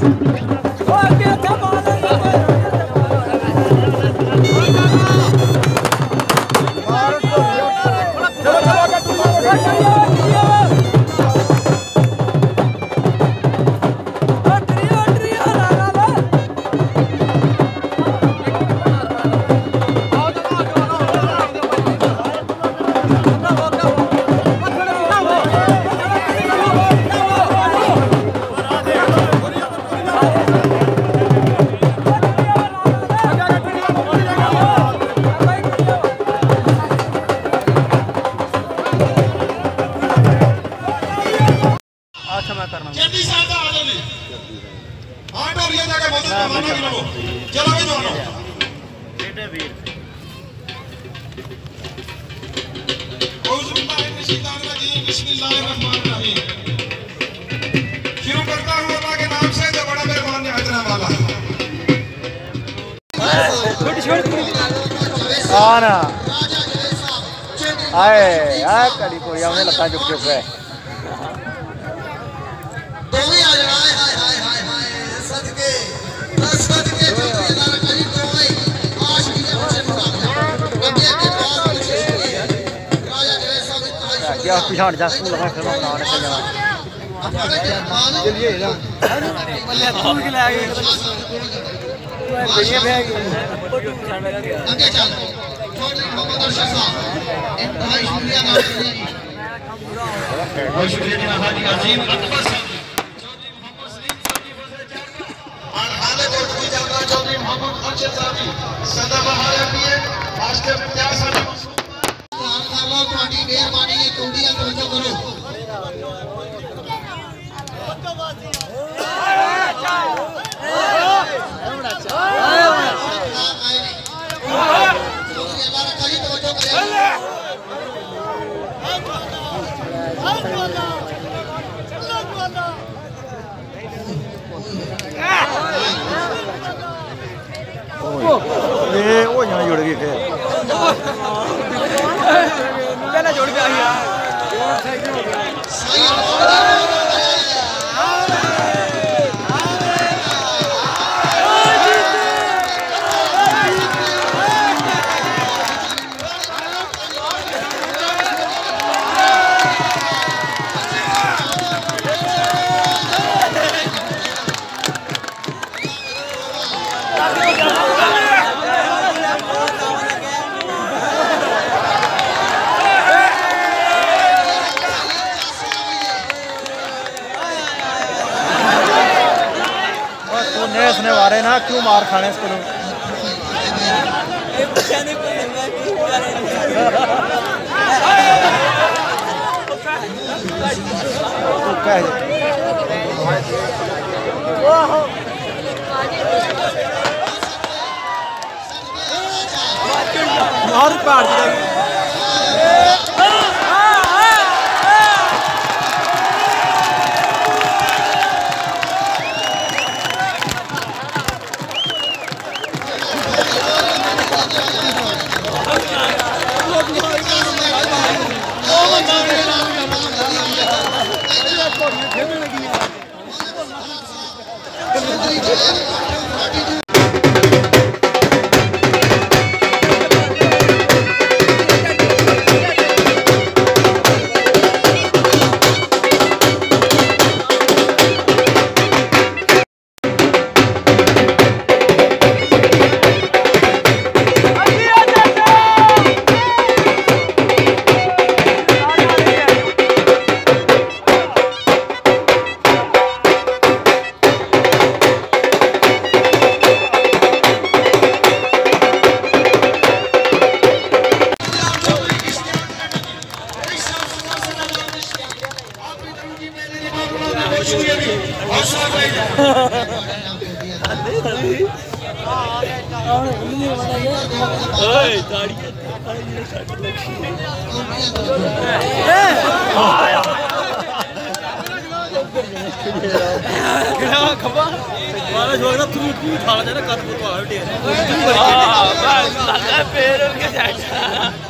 शुरू करता हूँ अल्लाह के नाम से जो बड़ा मेहरबान निहायत रहने वाला आना आए आए कड़ी कोई हमने लगा चुप चुप है क्या पिछाड़ जा स्कूल लगा फिर बनाने के जगह चलिए जा स्कूल के ले आए बढ़िया बैग फोटो खिंचाने लगा गया आगे चल चौधरी मोहम्मद अरशद साहब इंतहाई शुक्रिया अदा करते हैं बहुत शुक्रिया जनाब हाजी अजीम अकबर साहब चौधरी मोहम्मद सलीम साहब जी फजल चाहता और हाले को की जाता चौधरी मोहम्मद अरशद साहब जी सदा बहार रखिए आज के प्यार साथी मेहरबानी की कुंडियां तवज्जो करो ये वो यहाँ जुड़ गई फिर पहले जोड़ के आई यार इसने मारे ना क्यों मार खाने इसको लोग मार काट दिया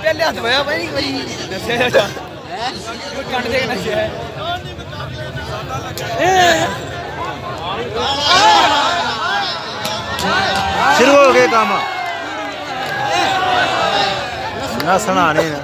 पहले हाथ भया भाई भाई नशे है काट देगा नशे है काम ना सुनाने ना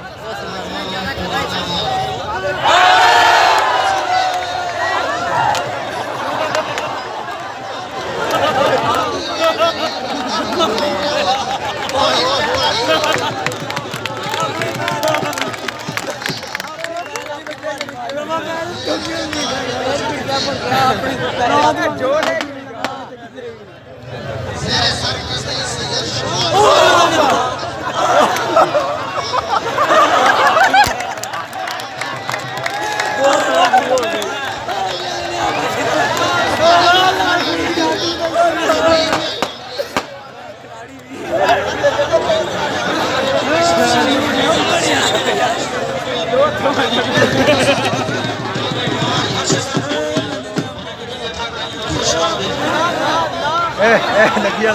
लगी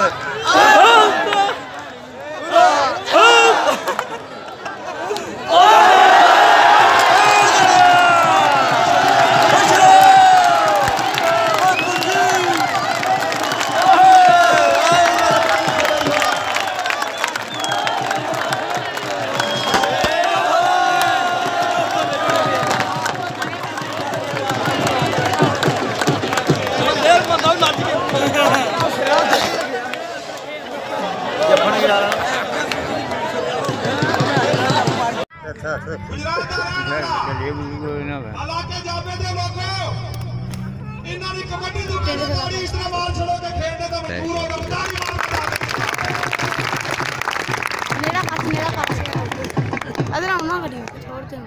हालांकि जाबे दे लोगों इन्हां दी कबड्डी दी खिलाड़ी इस्तेमाल छोड़ के खेलने तो मजबूर हो गए मेरा पास अदर आना करी छोड़ दे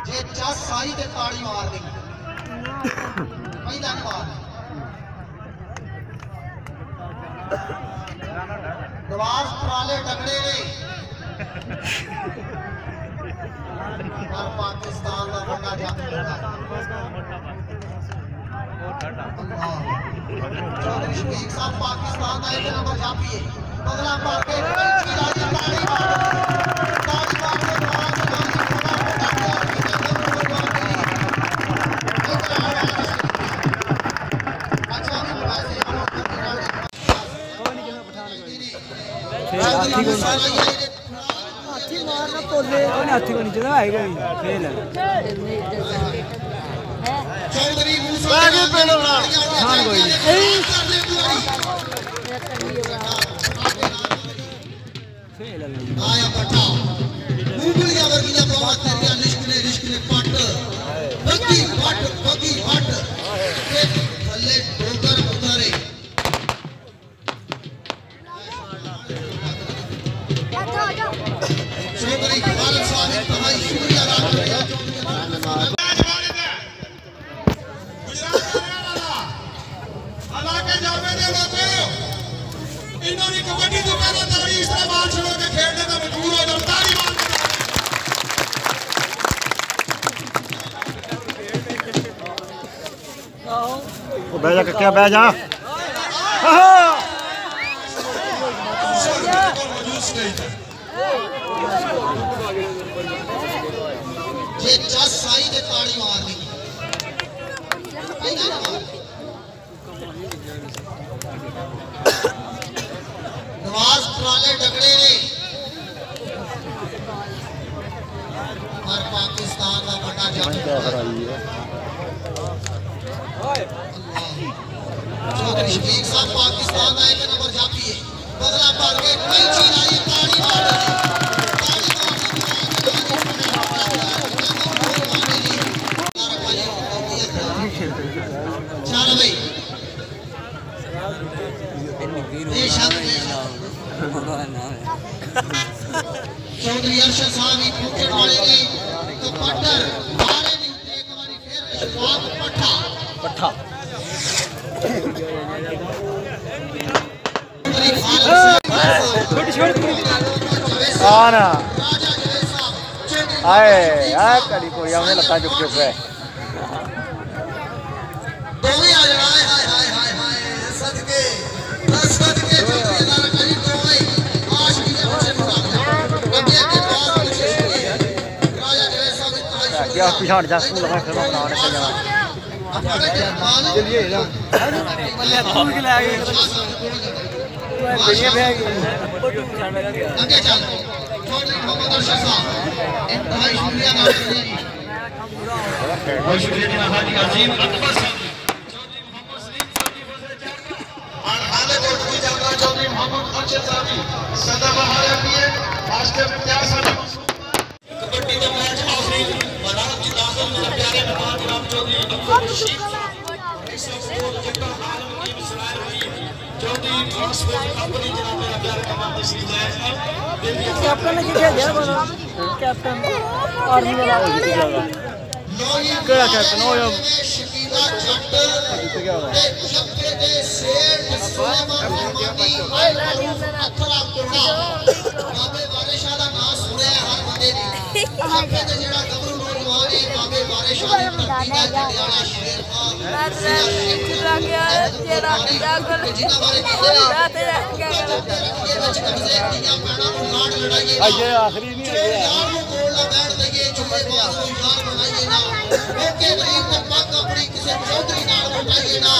जे चस साई ते ताड़ी मार दी पहला बार नवाज ट्राले टकरे ने और पाकिस्तान का बड़ा जाती लगा चौधरी शफीक साहब पाकिस्तान का एक नंबर जापी है बदला मार के ताड़ी मार हाथी मारना तोले हाथी को नीचे आएगा फेल है चौधरी हाँ कोई फेल है आया पटा मुंगलिया वर्गीला बहुत तेरिया रिश्क ने पट बगी पट एक भले डोगर उतारे चौधरी खालिद साहब इंतहाई शुक्रिया अदा कर रहे हैं हालांकि जाबे दे लोगों इन्हां दी कबड्डी दी ताड़ी इस्तेमाल छोड़ के खेलने तो मजबूर हो गए ताड़ी वो बह जा क्या बह जा जे चस साई ते ताड़ी मार दी नवाज ट्राले टकरे ने और पाकिस्तान का बड़ा जाती चौधरी शफीक साहब पाकिस्तान का एक नंबर जापी है बदला मार के कैंची लाई ताड़ी मार चल भाई चौधरी अरशद साहब ही पूछने वाले ने तो पट्टर मारे नहीं एक बारी फिर शफाफ पट्टा आना आए आए कड़ी कोई हमने लता चुप है दोवे आ जाए हाय हाय हाय हाय हाय सदके चौधरी अल्लाह करी दोवे आज की जब से मुकाबला अभी के बाद पिछाड़ जा स्कूल लगा फिर बता रहे जा चलिए ना मल्ले स्कूल के ले आ गए बढ़िया पे आ गए आगे चल चौधरी मोहम्मद अरशद साहब इंतहाई शुक्रिया अदा करते हैं जी बहुत शुक्रिया जनाब हाजी अजीम अकबर साहब चौधरी मोहम्मद सलीम साहब और हाले कोट की जगह चौधरी मोहम्मद अरशद साहब जी सदा बहार रखिए आज के प्यार साहब कबड्डी का मैच आखिरी मैदान की दाखिल मेरे प्यारे मेहमान जनाब चौधरी अब्दुल रशीद कैप्टन ने क्या दिया बना कैप्टन आर्मी वाला केड़ा कैप्टन हो या शकीला जट ते जत्थे दे सेठ सुलेमान रहमानी अथरा कोड़ा बाबे वारिशा दा नाम सुने हर बंदे ने जत्थे दे जेड़ा गबरू नौजवान है बाबे वारिशा दी धरती दा जड़ियाला शेर खान चुरा गया तेरा जागल जिन्ना बारे कहते हैं रात क्या गया ये विच कब्जे दियां पैणा नु लाड लड़ाइए ये आखिरी नहीं है यार नु कोल ला बैठ लगे जुमे बाज नु यार बनाइए ना ओके नहीं तो पग अपनी किसी चौधरी नाल बनाइए ना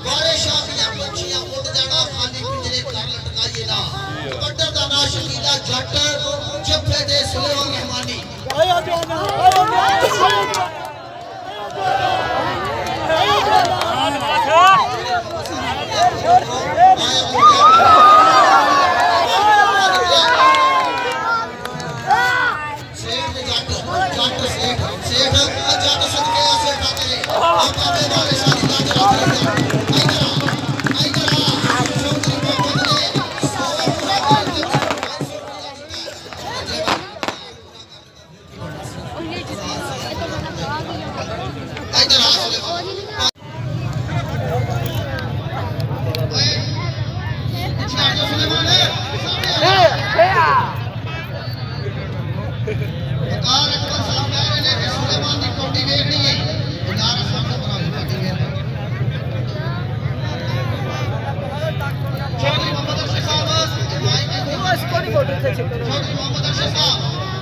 वारिशा दियां पंछियां उड़ जाना खाली पिंजरे कर लटकाइए ना कबड्डर दा ना शकीला जट जफ्फे दे सुलेमान रहमानी आया जाना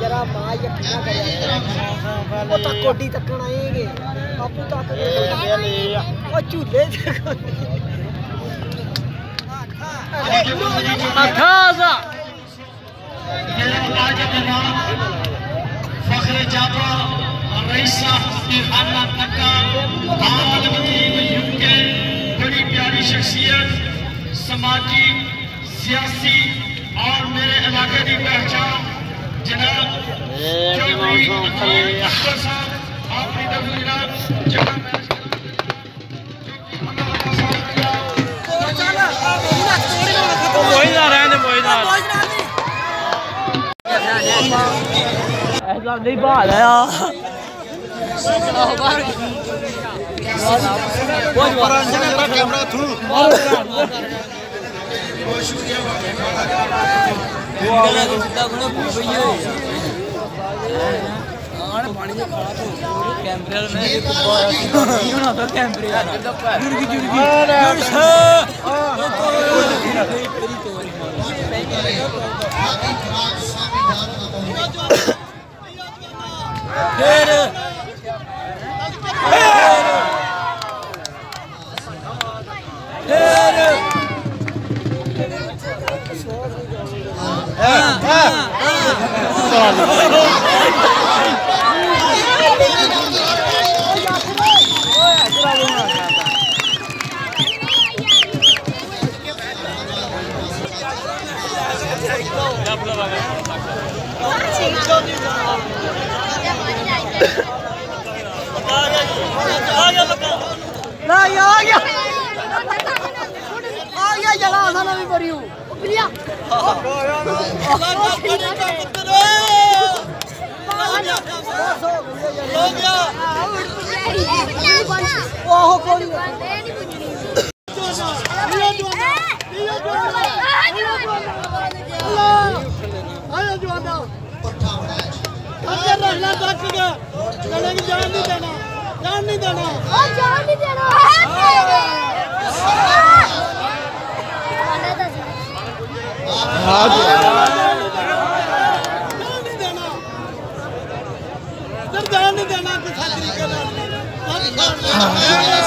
जरा मां यकीन कर वो तक कोडी तकन आएंगे आपू तक ओ झूले अखाजा फखरे जाबरा रईसा इरफाना तक्का आलम टीम यूके बड़ी प्यारी शख्सियत समाजी सियासी और मेरे इलाके की पहचान जनाब चौधरी अब्दुल साहब आपकी तस्वीर जगह ऐसा नहीं बात है यार कैमरा थ्रू जला साला भी भरी हूँ जान नहीं देना जान नहीं देना मेरी